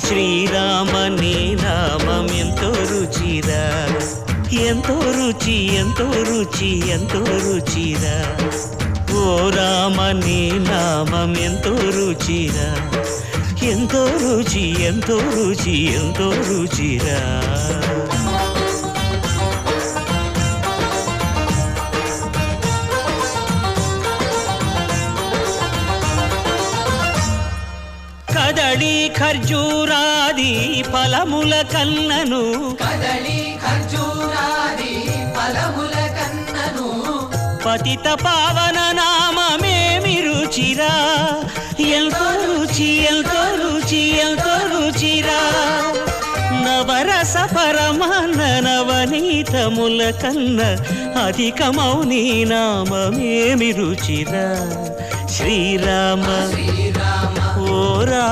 శ్రీరామ నీ నామం ఎంతో రుచిరా, ఎంతో రుచి ఎంతో రుచి ఎంతో రుచిరా. ఓ రామ నీ నామం ఎంతో రుచిరా, ఎంతో రుచి ఎంతో రుచి ఎంతో రుచిరా. కదళి ఖర్జూరాది ఫలముల కన్నను, కదళి ఖర్జూరాది ఫలముల కన్నను, పతిత పావన నామమేమి రుచిరా, ఎంతో రుచి ఎంతో రుచి ఎంతో రుచిరా. నవరస పరమాన్న నవనీతముల కన్న అధికమౌ నీ నామమేమి రుచిరా. శ్రీరామ శ్రీరామ ఓ రా